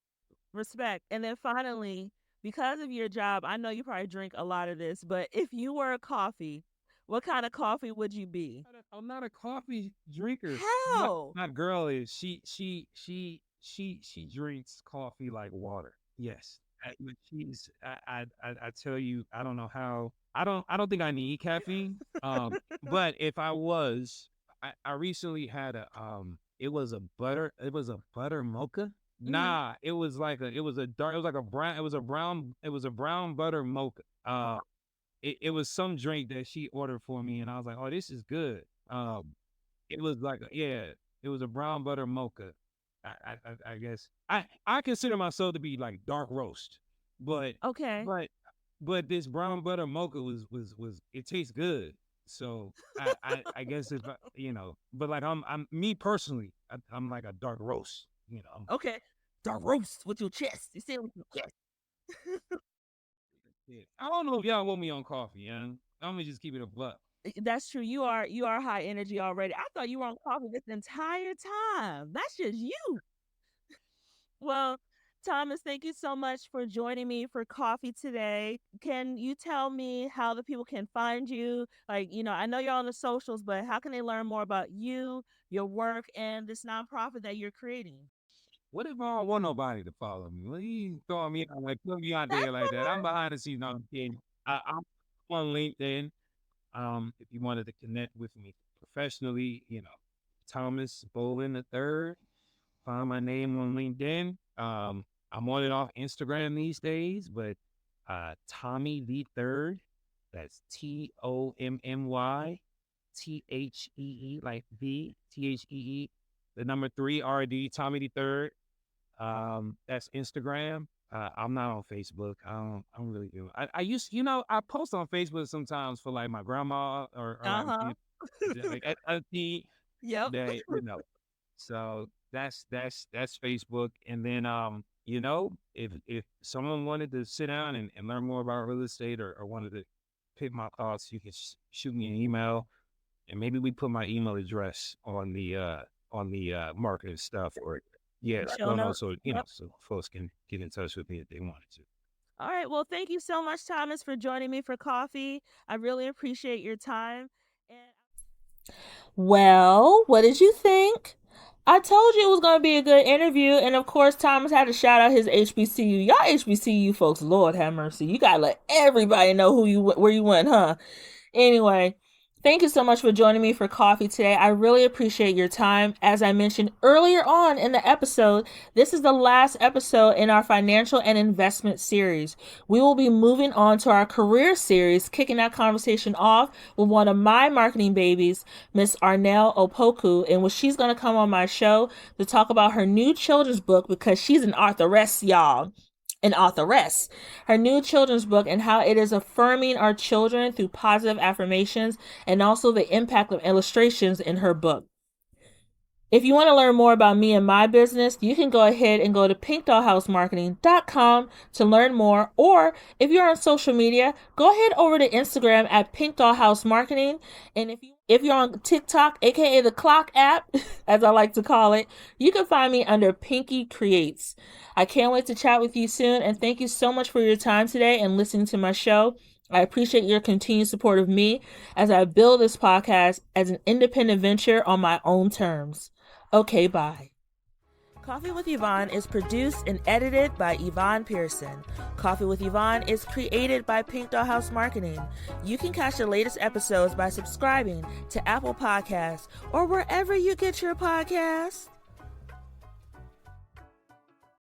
Respect. And then finally, because of your job, I know you probably drink a lot of this, but if you were a coffee, what kind of coffee would you be? I'm not a coffee drinker. How? My girl is. She drinks coffee like water. Yes. But I tell you, I don't know how. I don't think I need caffeine. But if I was, I recently had it was a butter mocha. Hmm. Nah, it was a brown butter mocha. It was some drink that she ordered for me, and I was like, oh, this is good. It was like, yeah, it was a brown butter mocha. I guess I consider myself to be like dark roast, but Okay. but but this brown butter mocha was it tastes good. So I guess if but like I'm me personally, I'm like a dark roast. Okay. Dark roast with your chest. You say it with your chest. Yeah. I don't know if y'all want me on coffee, I'm gonna just keep it a buck. That's true. You are high energy already. I thought you were on coffee this entire time. That's just you. Well, Thomas, thank you so much for joining me for coffee today. Can you tell me how the people can find you? Like, I know you're on the socials, but how can they learn more about you, your work, and this nonprofit that you're creating? What if I don't want nobody to follow me? What you throwing me out like put me out That's there like that? I'm behind the scenes. I'm kidding. I'm on LinkedIn. If you wanted to connect with me professionally, Thomas Bolen the third. Find my name on LinkedIn. I'm on and off Instagram these days, but Tommy the third. That's TOMMY like THEE. The number three RD Tommy the third. That's Instagram. I'm not on Facebook. I don't really do. I used, I post on Facebook sometimes for like my grandma or Uh like huh. like auntie Yep. that. So that's Facebook. And then if someone wanted to sit down and learn more about real estate or wanted to pick my thoughts, you can shoot me an email, and maybe we put my email address on the marketing stuff, or yeah, I Show don't know. notes. So Yep. so folks can get in touch with me if they wanted to. All right. Well, thank you so much, Thomas, for joining me for coffee. I really appreciate your time. And well, what did you think? I told you it was going to be a good interview. And of course, Thomas had to shout out his HBCU. Y'all HBCU folks, Lord have mercy. You got to let everybody know where you went, huh? Anyway, thank you so much for joining me for coffee today. I really appreciate your time. As I mentioned earlier on in the episode, this is the last episode in our financial and investment series. We will be moving on to our career series, kicking that conversation off with one of my marketing babies, Miss Arnell Opoku, in which she's going to come on my show to talk about her new children's book because she's an authoress, y'all. An authoress. Her new children's book and how it is affirming our children through positive affirmations and also the impact of illustrations in her book. If you want to learn more about me and my business, you can go ahead and go to PinkDollhouseMarketing.com to learn more. Or if you're on social media, go ahead over to Instagram at PinkDollhouseMarketing. And if you're on TikTok, aka the Clock app, as I like to call it, you can find me under Pinky Creates. I can't wait to chat with you soon, and thank you so much for your time today and listening to my show. I appreciate your continued support of me as I build this podcast as an independent venture on my own terms. Okay, bye. Coffee with Yvonne is produced and edited by Yvonne Pearson. Coffee with Yvonne is created by PinkDollhouse Marketing. You can catch the latest episodes by subscribing to Apple Podcasts or wherever you get your podcasts.